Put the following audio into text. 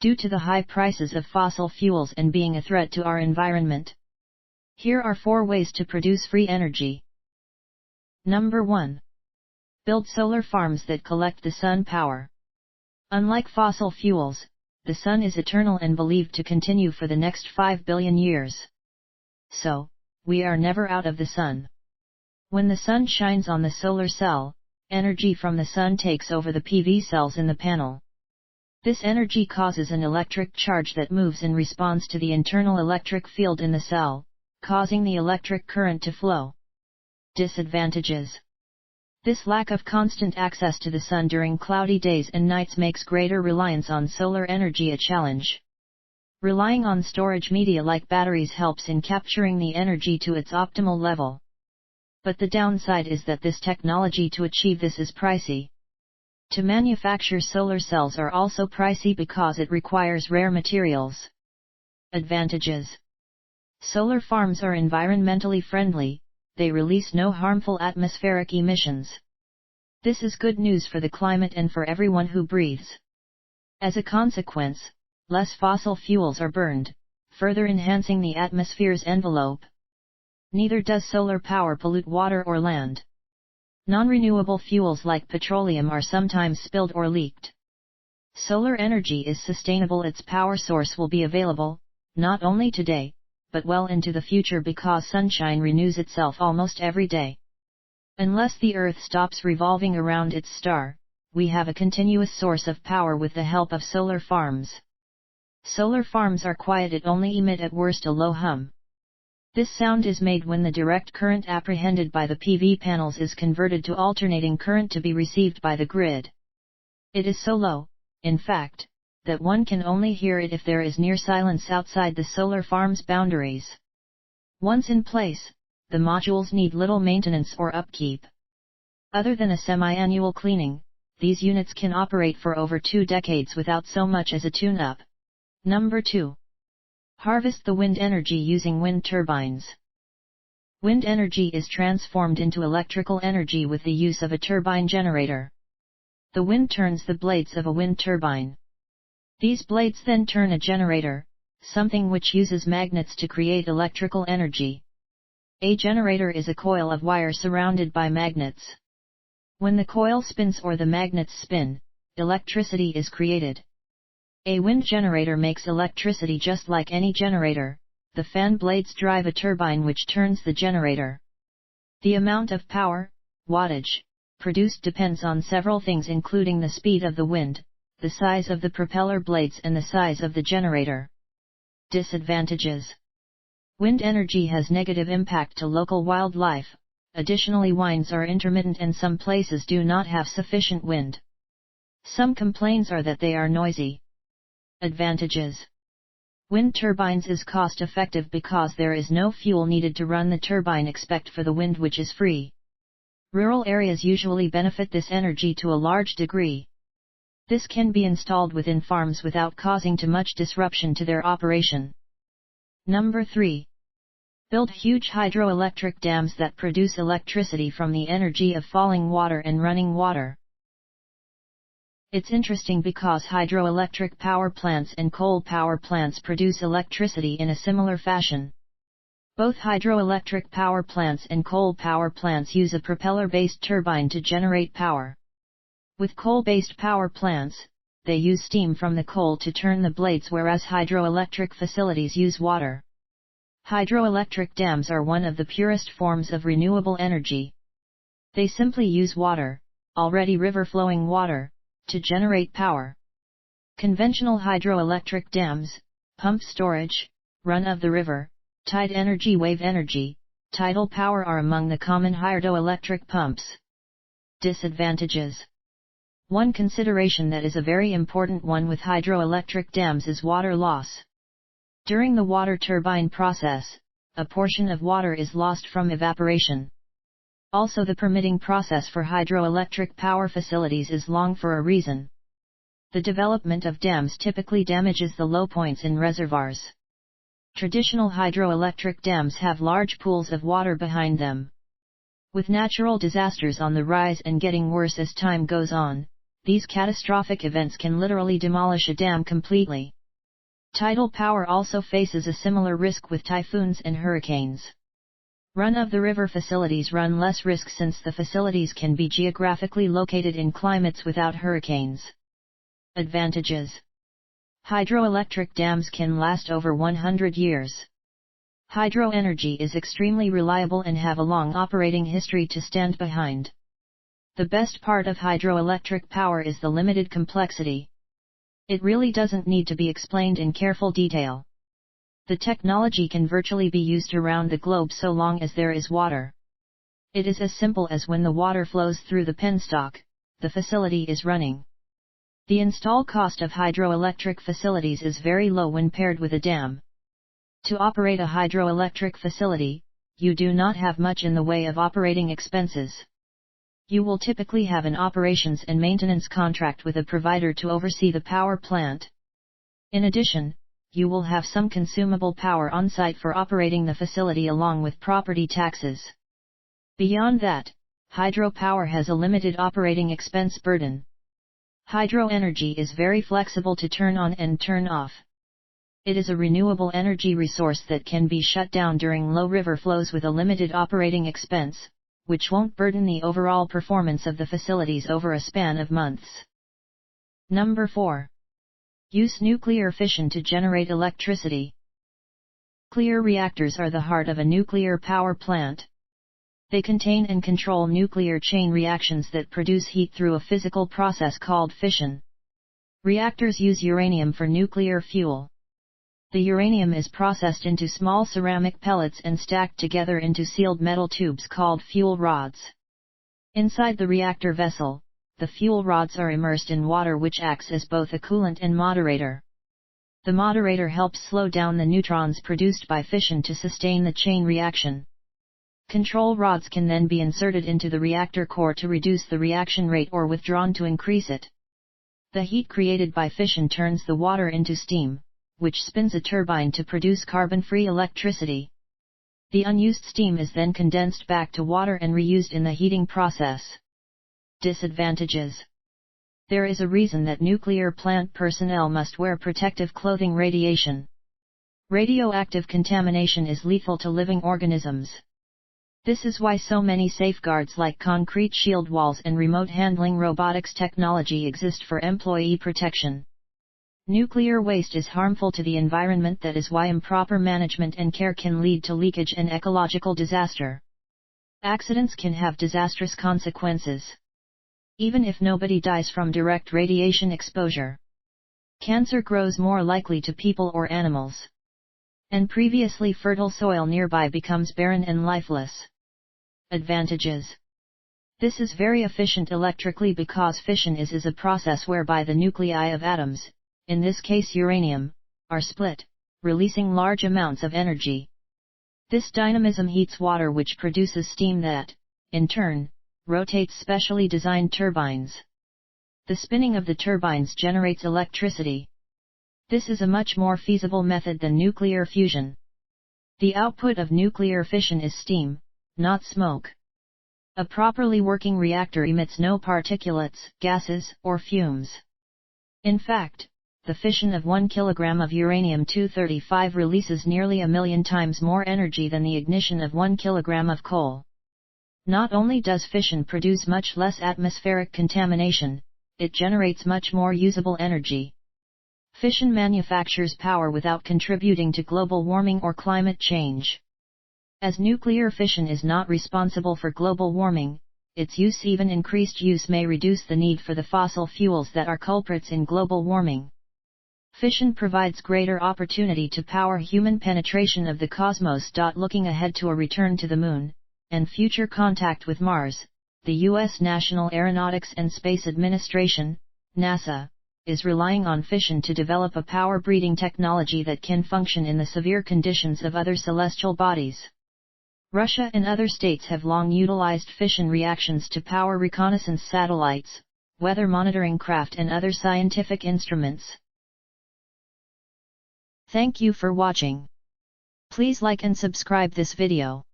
due to the high prices of fossil fuels and being a threat to our environment. Here are 4 ways to produce free energy. Number 1. Build solar farms that collect the sun power. Unlike fossil fuels, the sun is eternal and believed to continue for the next 5 billion years. So, we are never out of the sun. When the sun shines on the solar cell, energy from the sun takes over the PV cells in the panel. This energy causes an electric charge that moves in response to the internal electric field in the cell, causing the electric current to flow. Disadvantages. This lack of constant access to the sun during cloudy days and nights makes greater reliance on solar energy a challenge. Relying on storage media like batteries helps in capturing the energy to its optimal level. But the downside is that this technology to achieve this is pricey. To manufacture solar cells are also pricey because it requires rare materials. Advantages. Solar farms are environmentally friendly, they release no harmful atmospheric emissions. This is good news for the climate and for everyone who breathes. As a consequence, less fossil fuels are burned, further enhancing the atmosphere's envelope. Neither does solar power pollute water or land. Non-renewable fuels like petroleum are sometimes spilled or leaked. Solar energy is sustainable. Its power source will be available, not only today, but well into the future because sunshine renews itself almost every day. Unless the Earth stops revolving around its star, we have a continuous source of power with the help of solar farms. Solar farms are quiet, it only emit at worst a low hum. This sound is made when the direct current apprehended by the PV panels is converted to alternating current to be received by the grid. It is so low, in fact, that one can only hear it if there is near silence outside the solar farm's boundaries. Once in place, the modules need little maintenance or upkeep. Other than a semi-annual cleaning, these units can operate for over 2 decades without so much as a tune-up. Number 2. Harvest the wind energy using wind turbines. Wind energy is transformed into electrical energy with the use of a turbine generator. The wind turns the blades of a wind turbine. These blades then turn a generator, something which uses magnets to create electrical energy. A generator is a coil of wire surrounded by magnets. When the coil spins or the magnets spin, electricity is created. A wind generator makes electricity just like any generator. The fan blades drive a turbine which turns the generator. The amount of power, wattage, produced depends on several things including the speed of the wind, the size of the propeller blades and the size of the generator. Disadvantages. Wind energy has negative impact to local wildlife. Additionally, winds are intermittent and some places do not have sufficient wind. Some complaints are that they are noisy. Advantages. Wind turbines is cost effective because there is no fuel needed to run the turbine except for the wind which is free. Rural areas usually benefit this energy to a large degree. This can be installed within farms without causing too much disruption to their operation. Number 3. Build huge hydroelectric dams that produce electricity from the energy of falling water and running water. It's interesting because hydroelectric power plants and coal power plants produce electricity in a similar fashion. Both hydroelectric power plants and coal power plants use a propeller-based turbine to generate power. With coal-based power plants, they use steam from the coal to turn the blades, whereas hydroelectric facilities use water. Hydroelectric dams are one of the purest forms of renewable energy. They simply use water, already river-flowing water, to generate power. Conventional hydroelectric dams, pump storage, run-of-the-river, tide energy, wave energy, tidal power are among the common hydroelectric pumps. Disadvantages. One consideration that is a very important one with hydroelectric dams is water loss. During the water turbine process, a portion of water is lost from evaporation. Also, the permitting process for hydroelectric power facilities is long for a reason. The development of dams typically damages the low points in reservoirs. Traditional hydroelectric dams have large pools of water behind them. With natural disasters on the rise and getting worse as time goes on, these catastrophic events can literally demolish a dam completely. Tidal power also faces a similar risk with typhoons and hurricanes. Run-of-the-river facilities run less risk since the facilities can be geographically located in climates without hurricanes. Advantages: hydroelectric dams can last over 100 years. Hydroenergy is extremely reliable and have a long operating history to stand behind. The best part of hydroelectric power is the limited complexity. It really doesn't need to be explained in careful detail. The technology can virtually be used around the globe so long as there is water. It is as simple as when the water flows through the penstock, the facility is running. The install cost of hydroelectric facilities is very low when paired with a dam. To operate a hydroelectric facility, you do not have much in the way of operating expenses. You will typically have an operations and maintenance contract with a provider to oversee the power plant. In addition, you will have some consumable power on site for operating the facility along with property taxes. Beyond that, hydropower has a limited operating expense burden. Hydroenergy is very flexible to turn on and turn off. It is a renewable energy resource that can be shut down during low river flows with a limited operating expense, which won't burden the overall performance of the facilities over a span of months. Number 4. Use nuclear fission to generate electricity. Nuclear reactors are the heart of a nuclear power plant. They contain and control nuclear chain reactions that produce heat through a physical process called fission. Reactors use uranium for nuclear fuel. The uranium is processed into small ceramic pellets and stacked together into sealed metal tubes called fuel rods. Inside the reactor vessel, the fuel rods are immersed in water which acts as both a coolant and moderator. The moderator helps slow down the neutrons produced by fission to sustain the chain reaction. Control rods can then be inserted into the reactor core to reduce the reaction rate or withdrawn to increase it. The heat created by fission turns the water into steam, which spins a turbine to produce carbon-free electricity. The unused steam is then condensed back to water and reused in the heating process. Disadvantages: there is a reason that nuclear plant personnel must wear protective clothing. Radiation. Radioactive contamination is lethal to living organisms. This is why so many safeguards like concrete shield walls and remote handling robotics technology exist for employee protection. Nuclear waste is harmful to the environment. That is why improper management and care can lead to leakage and ecological disaster. Accidents can have disastrous consequences. Even if nobody dies from direct radiation exposure, cancer grows more likely to people or animals. And previously fertile soil nearby becomes barren and lifeless. Advantages: this is very efficient electrically because fission is a process whereby the nuclei of atoms, in this case uranium, are split, releasing large amounts of energy. This dynamism heats water which produces steam that, in turn, rotates specially designed turbines. The spinning of the turbines generates electricity. This is a much more feasible method than nuclear fusion. The output of nuclear fission is steam, not smoke. A properly working reactor emits no particulates, gases, or fumes. In fact, the fission of 1 kg of uranium-235 releases nearly 1,000,000 times more energy than the ignition of 1 kg of coal. Not only does fission produce much less atmospheric contamination, it generates much more usable energy. Fission manufactures power without contributing to global warming or climate change. As nuclear fission is not responsible for global warming, its even increased use may reduce the need for the fossil fuels that are culprits in global warming. Fission provides greater opportunity to power human penetration of the cosmos. Looking ahead to a return to the Moon, and future contact with Mars, the U.S. National Aeronautics and Space Administration, NASA, is relying on fission to develop a power-breeding technology that can function in the severe conditions of other celestial bodies. Russia and other states have long utilized fission reactions to power reconnaissance satellites, weather monitoring craft and other scientific instruments. Thank you for watching. Please like and subscribe this video.